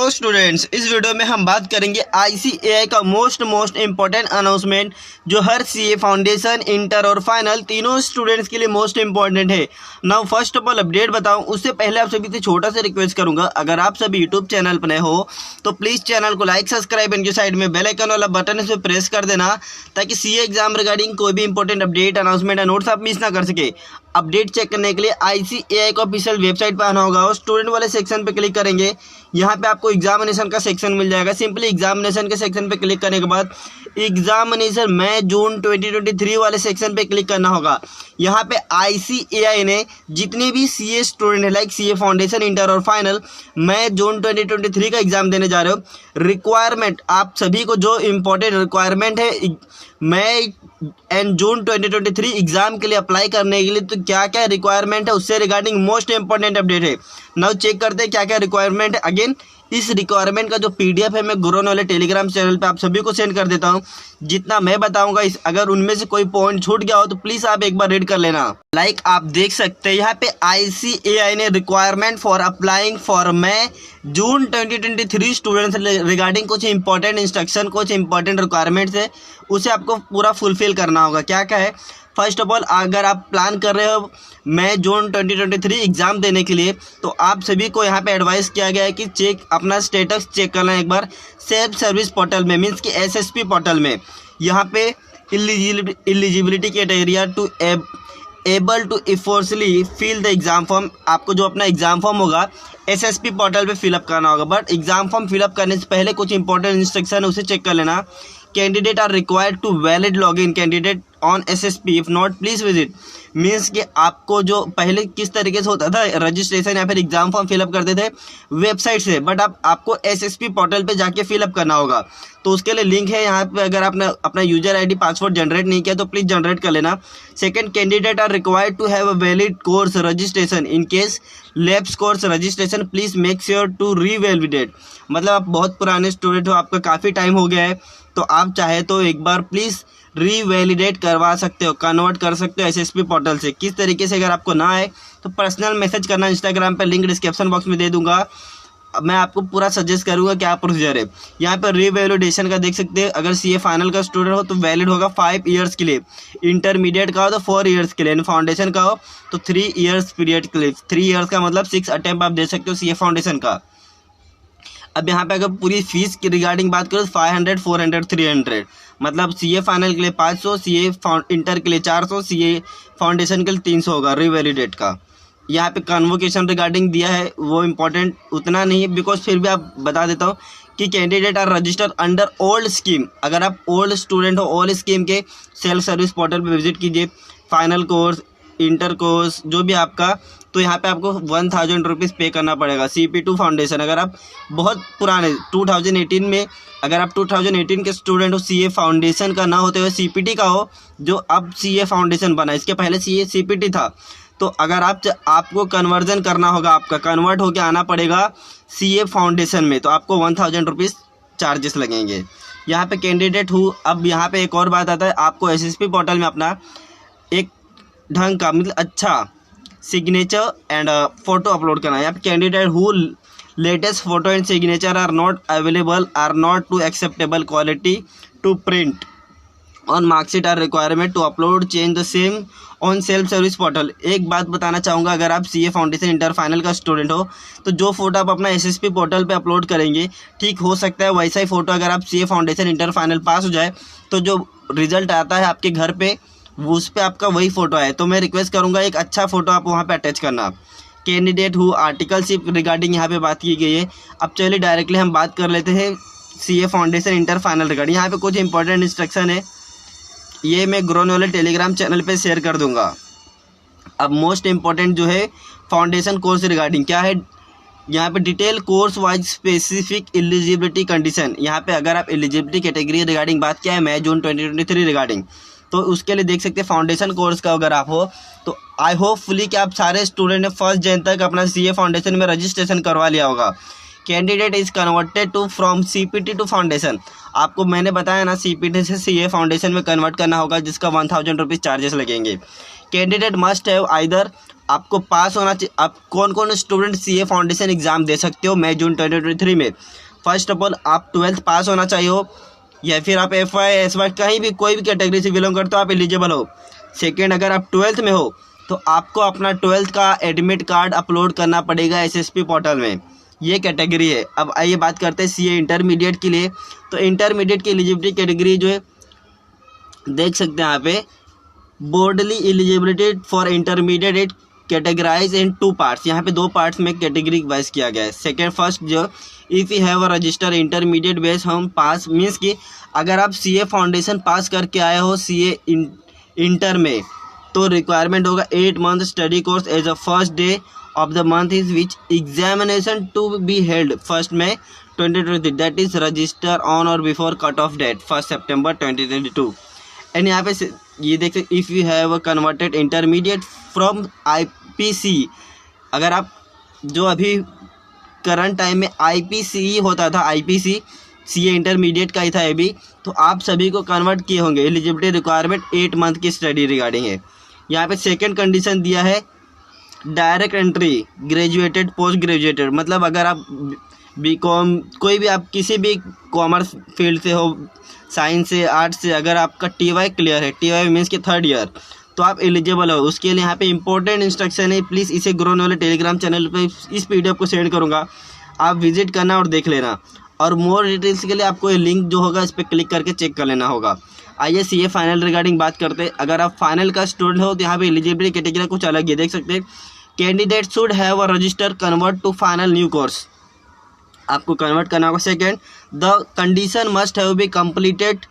तो स्टूडेंट्स, इस वीडियो में हम बात करेंगे आईसीएआई का मोस्ट इम्पोर्टेंट अनाउंसमेंट जो हर सीए फाउंडेशन, इंटर और फाइनल तीनों स्टूडेंट्स के लिए मोस्ट इम्पोर्टेंट है। Now first of all update बताऊं उससे पहले आप सभी से छोटा सा रिक्वेस्ट करूंगा, अगर आप सभी यूट्यूब चैनल पर नए हो तो प्लीज़ चैनल को लाइक, सब्सक्राइब एंड साइड में बेल आइकन वाला बटन इस पर प्रेस कर देना ताकि सीए एग्जाम रिगार्डिंग कोई भी इंपॉर्टेंट अपडेट, अनाउंसमेंट या नोट्स आप मिस ना कर सके। अपडेट चेक करने के लिए आईसीएआई को ऑफिशियल वेबसाइट पर आना होगा और स्टूडेंट वाले सेक्शन पे क्लिक करेंगे। यहाँ पे आपको एग्जामिनेशन का सेक्शन मिल जाएगा। सिंपली एग्जामिनेशन के सेक्शन पे क्लिक करने के बाद एग्जामिनेशन मई जून 2023 वाले सेक्शन पे क्लिक करना होगा। यहाँ पे आईसीएआई ने जितने भी सीए स्टूडेंट है लाइक सीए फाउंडेशन, इंटर और फाइनल मई जून 2023 का एग्जाम देने जा रहे हो, रिक्वायरमेंट आप सभी को जो इम्पोर्टेंट रिक्वायरमेंट है मई एंड जून 2023 एग्जाम के लिए अप्लाई करने के लिए, तो क्या क्या रिक्वायरमेंट है उससे रिगार्डिंग मोस्ट इंपॉर्टेंट अपडेट है। नाउ चेक करते हैं क्या क्या रिक्वायरमेंट है। अगेन इस रिक्वायरमेंट का जो पीडीएफ है मैं ग्रोन वाले टेलीग्राम चैनल पे आप सभी को सेंड कर देता हूं। जितना मैं बताऊंगा इस अगर उनमें से कोई पॉइंट छूट गया हो तो प्लीज़ आप एक बार रीड कर लेना। लाइक आप देख सकते हैं यहाँ पे आईसीएआई ने requirement for applying for May June 2023 students regarding कुछ इंपॉर्टेंट इंस्ट्रक्शन, कुछ इंपॉर्टेंट रिक्वायरमेंट्स है उसे आपको पूरा फुलफिल करना होगा। क्या क्या है, फर्स्ट ऑफ ऑल अगर आप प्लान कर रहे हो मई जून 2023 एग्ज़ाम देने के लिए तो आप सभी को यहाँ पे एडवाइस किया गया है कि चेक अपना स्टेटस चेक करना है एक बार सेल्फ सर्विस पोर्टल में, मीन्स कि एसएसपी पोर्टल में। यहाँ पे eligibility criteria to able to effortlessly fill the exam form, आपको जो अपना एग्ज़ाम फॉर्म होगा एसएसपी पोर्टल पे फिलअप करना होगा। बट एग्ज़ाम फॉर्म फिलअप करने से पहले कुछ इंपॉर्टेंट इंस्ट्रक्शन है उसे चेक कर लेना। Candidate are required to valid login candidate on SSP, if not please visit. Means कि आपको जो पहले किस तरीके से होता था रजिस्ट्रेशन या फिर एग्जाम फॉर्म फिलअप करते थे वेबसाइट से, बट अब आपको एसएसपी पोर्टल पे जाके फिलअप करना होगा। तो उसके लिए लिंक है यहाँ पे, अगर आपने अपना यूजर आईडी पासवर्ड जनरेट नहीं किया तो प्लीज़ जनरेट कर लेना। Second, candidate are required to have a valid course registration, in case lapse course registration please make sure to revalidate. मतलब आप बहुत पुराने स्टूडेंट हो, आपका काफ़ी टाइम हो गया है तो आप चाहे तो एक बार प्लीज़ रीवैलिडेट करवा सकते हो, कन्वर्ट कर सकते हो एसएसपी पोर्टल से। किस तरीके से, अगर आपको ना आए तो पर्सनल मैसेज करना इंस्टाग्राम पे, लिंक डिस्क्रिप्शन बॉक्स में दे दूंगा। मैं आपको पूरा सजेस्ट करूंगा क्या प्रोसीजर है। यहाँ पर रीवैलिडेशन का देख सकते हैं, अगर सीए फाइनल का स्टूडेंट हो तो वैलिड होगा 5 ईयर्स के लिए, इंटरमीडिएट का हो तो 4 ईयर्स के लिए, फाउंडेशन का हो तो 3 ईयर्स पीरियड के लिए। 3 ईयर्स का मतलब 6 अटेम्प्ट आप दे सकते हो सीए फाउंडेशन का। अब यहाँ पे अगर पूरी फीस की रिगार्डिंग बात करो तो 500, 400, 300, मतलब सीए फाइनल के लिए 500, सीए इंटर के लिए 400, सीए फाउंडेशन के लिए 300 होगा रिवैलिडेट का। यहाँ पे कन्वोकेशन रिगार्डिंग दिया है, वो इम्पोर्टेंट उतना नहीं है बिकॉज फिर भी आप बता देता हूँ कि candidate are registered under old scheme. अगर आप ओल्ड स्टूडेंट हो ओल्ड स्कीम के सेल्फ सर्विस पोर्टल पर विजिट कीजिए, फाइनल कोर्स, इंटर कोर्स जो भी आपका, तो यहाँ पे आपको 1000 रुपीज़ पे करना पड़ेगा। CP2 फाउंडेशन अगर आप बहुत पुराने 2018 में, अगर आप 2018 के स्टूडेंट हो, सीए फाउंडेशन का ना होते हुए CPT का हो जो अब सीए फाउंडेशन बना, इसके पहले सीए CPT था, तो अगर आपको कन्वर्जन करना होगा, आपका कन्वर्ट होकर आना पड़ेगा सीए फाउंडेशन में, तो आपको 1000 रुपीज़ चार्जेस लगेंगे। यहाँ पे कैंडिडेट हूँ, अब यहाँ पे एक और बात आता है, आपको एसएसपी पोर्टल में अपना एक ढंग का मतलब अच्छा सिग्नेचर एंड फोटो अपलोड करना है। यहाँ पे candidate who latest photo and signature are not available, are not to acceptable quality to print on marksheet are requirement to upload change the same on self service portal. एक बात बताना चाहूँगा, अगर आप सीए फाउंडेशन, इंटर फाइनल का student हो तो जो फोटो आप अपना एसएसपी पोर्टल पे अपलोड करेंगे, ठीक हो सकता है वैसा ही फोटो अगर आप सीए फाउंडेशन, इंटर फाइनल पास हो जाए तो जो रिजल्ट आता है आपके घर पे वो उस पर आपका वही फ़ोटो है। तो मैं रिक्वेस्ट करूंगा एक अच्छा फ़ोटो आप वहाँ पे अटैच करना। कैंडिडेट हु आर्टिकलशिप रिगार्डिंग यहाँ पे बात की गई है। अब चलिए डायरेक्टली हम बात कर लेते हैं CA foundation, inter final regarding. यहाँ पे कुछ इंपॉर्टेंट इंस्ट्रक्शन है, ये मैं ग्रोन वाले टेलीग्राम चैनल पे शेयर कर दूँगा। अब मोस्ट इम्पॉर्टेंट जो है फाउंडेशन कोर्स रिगार्डिंग क्या है, यहाँ पे detail course wise specific eligibility condition. यहाँ पे अगर आप एलिजिबिलिटी कैटेगरी रिगार्डिंग बात किया है मई जून 2023 रिगार्डिंग, तो उसके लिए देख सकते हैं फाउंडेशन कोर्स का अगर आप हो तो आई होपफुली कि आप सारे स्टूडेंट ने 1 जन तक अपना सीए फाउंडेशन में रजिस्ट्रेशन करवा लिया होगा। Candidate is converted to from CPT to foundation, आपको मैंने बताया ना CPT से सीए फाउंडेशन में कन्वर्ट करना होगा जिसका 1000 रुपीज़ चार्जेस लगेंगे। कैंडिडेट मस्ट हैव आइदर आपको पास होना चाहिए। आप कौन कौन स्टूडेंट सीए फाउंडेशन एग्ज़ाम दे सकते हो मई जून 2023 में? फर्स्ट ऑफ ऑल आप 12th पास होना चाहिए हो, या फिर आप FY SY कहीं भी कोई भी कैटेगरी से बिलोंग करते हो, आप एलिजिबल हो। सेकेंड, अगर आप 12th में हो तो आपको अपना 12th का एडमिट कार्ड अपलोड करना पड़ेगा SSP पोर्टल में। ये कैटेगरी है। अब आइए बात करते हैं सीए इंटरमीडिएट के लिए। तो इंटरमीडिएट की एलिजिबिलिटी कैटेगरी जो है देख सकते हैं यहाँ पे, broadly eligibility for intermediate categorise in 2 parts. यहाँ पे 2 पार्ट्स में कैटेगरी वाइज किया गया है। सेकेंड, फर्स्ट जो if you have a register intermediate base हम पास, मीन्स कि अगर आप सीए फाउंडेशन पास करके आए हो सीए इंटर में, तो रिक्वायरमेंट होगा 8 month study course as a first day of the month is which examination to be held 1 May 2023, that is register on or before cut off date 1 September 2022। And यहाँ पे ये देखते, if you have converted intermediate from IPC, अगर आप जो अभी current time में IPC होता था, IPC सीए इंटरमीडिएट का ही था ये भी, तो आप सभी को कन्वर्ट किए होंगे। एलिजिबिलिटी रिक्वायरमेंट 8 मंथ की स्टडी रिगार्डिंग है। यहाँ पे सेकंड कंडीशन दिया है direct entry graduated post graduated, मतलब अगर आप BCom कोई भी आप किसी भी कॉमर्स फील्ड से हो, साइंस से, आर्ट्स से, अगर आपका TY क्लियर है, TY मीन्स कि 3rd ईयर, तो आप एलिजिबल हो। उसके लिए यहाँ पे इंपॉर्टेंट इंस्ट्रक्शन है, प्लीज़ इसे ग्रो नॉलेज टेलीग्राम चैनल पे इस PDF को सेंड करूँगा, आप विजिट करना और देख लेना। और मोर डिटेल्स के लिए आपको ये लिंक जो होगा इस पर क्लिक करके चेक कर लेना होगा। आइए सीए फाइनल रिगार्डिंग बात करते हैं। अगर आप फाइनल का स्टूडेंट हो तो यहाँ पे एलिजिबिलिटी कैटेगरी कुछ अलग है, देख सकते हैं। Candidate should have a register convert to final new course, आपको कन्वर्ट करना होगा। Second, the condition must have be completed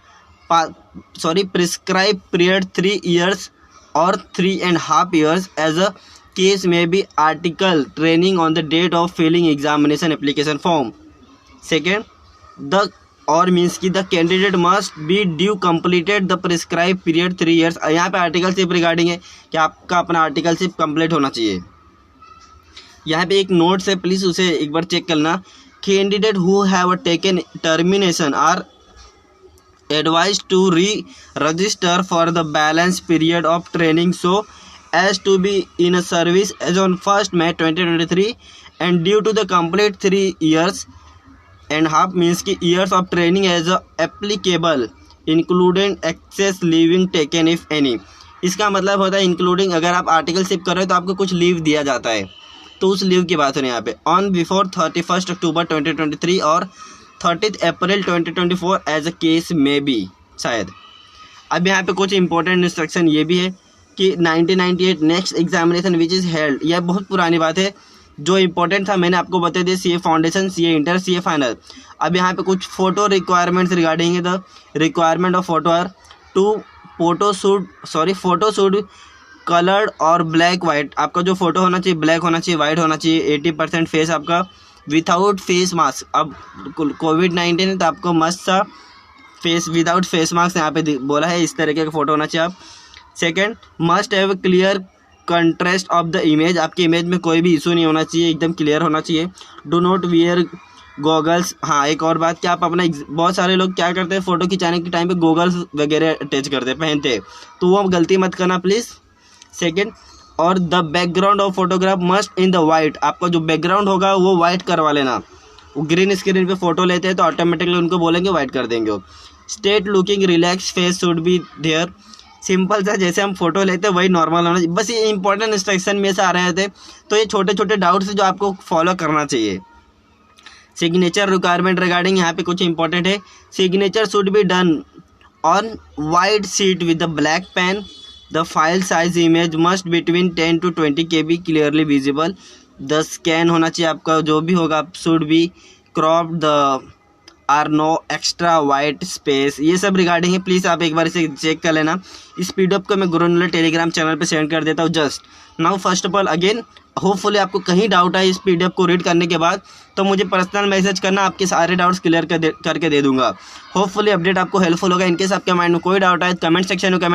prescribe period 3 years और 3.5 years एज अ केस में be article training on the date of filling examination application form. Second, the और means की the candidate must be due completed the prescribe period 3 years। यहाँ पे articleship regarding है कि आपका अपना आर्टिकलशिप कंप्लीट होना चाहिए। यहाँ पे एक नोट्स है, प्लीज़ उसे एक बार चेक करना। Candidate who have taken termination are advised to re-register for the balance period of training so as to be in a service as on 1 May 2023 and due to the complete 3 years and half means की years of training as a applicable including excess leaving taken if any। इसका मतलब होता है including, अगर आप articleship कर रहे हो तो आपको कुछ लीव दिया जाता है, तो उस लीव की बात हो रही है यहाँ पे। ऑन बिफोर 31 October 2023 और 30 April 2024 एज अ केस में बी शायद। अब यहाँ पे कुछ इंपॉर्टेंट इंस्ट्रक्शन ये भी है कि 1998 next examination which is held, यह बहुत पुरानी बात है, जो इंपॉर्टेंट था मैंने आपको बता दिया, CA foundation, CA inter, CA final. अब यहाँ पे कुछ photo requirements regarding the requirement of photo are to photo shoot coloured और ब्लैक वाइट। आपका जो फोटो होना चाहिए ब्लैक होना चाहिए, वाइट होना चाहिए। 80% फेस आपका विदाउट फेस मास्क, अब COVID-19 है तो आपको मस्त सा फेस विदाउट फेस मास्क यहाँ पे बोला है, इस तरीके का फोटो होना चाहिए आप। Second, must have clear contrast of the image, आपकी इमेज में कोई भी इशू नहीं होना चाहिए, एकदम क्लियर होना चाहिए। Do not wear goggles. हाँ, एक और बात कि आप अपना, बहुत सारे लोग क्या करते हैं फ़ोटो खिंचाने के टाइम पे गॉगल्स वगैरह अटैच करते पहनते हैं, तो वो गलती मत करना प्लीज़। सेकेंड, और the background of photograph must in the white, आपका जो बैकग्राउंड होगा वो वाइट करवा लेना। वो ग्रीन स्क्रीन पे फोटो लेते हैं तो ऑटोमेटिकली उनको बोलेंगे वाइट कर देंगे। State looking relax face should be there, simple सा जैसे हम फोटो लेते हैं वही नॉर्मल होना चाहिए। बस ये इंपॉर्टेंट इंस्ट्रक्शन में से आ रहे थे, तो ये छोटे छोटे डाउट्स जो आपको फॉलो करना चाहिए। सिग्नेचर रिक्वायरमेंट रिगार्डिंग यहाँ पे कुछ इंपॉर्टेंट है। Signature should be done on white sheet with the black pen. The file size image must between 10 to 20 KB clearly visible. The scan होना चाहिए आपका जो भी होगा, should be crop, the are no extra white space. ये सब regarding है, please आप एक बार इसे चेक कर लेना। इस PDF को मैं गुरुनल टेलीग्राम चैनल पे सेंड कर देता हूँ just now. First of all again, hopefully आपको कहीं डाउट आए इस PDF को रीड करने के बाद तो मुझे पर्सनल मैसेज करना, आपके सारे डाउट्स क्लियर करके दे दूंगा। होपफुली अपडेट आपको हेल्पफुल होगा। इनकेस आपके माइंड में कोई डाउट आए कमेंट सेक्शन में कमेंट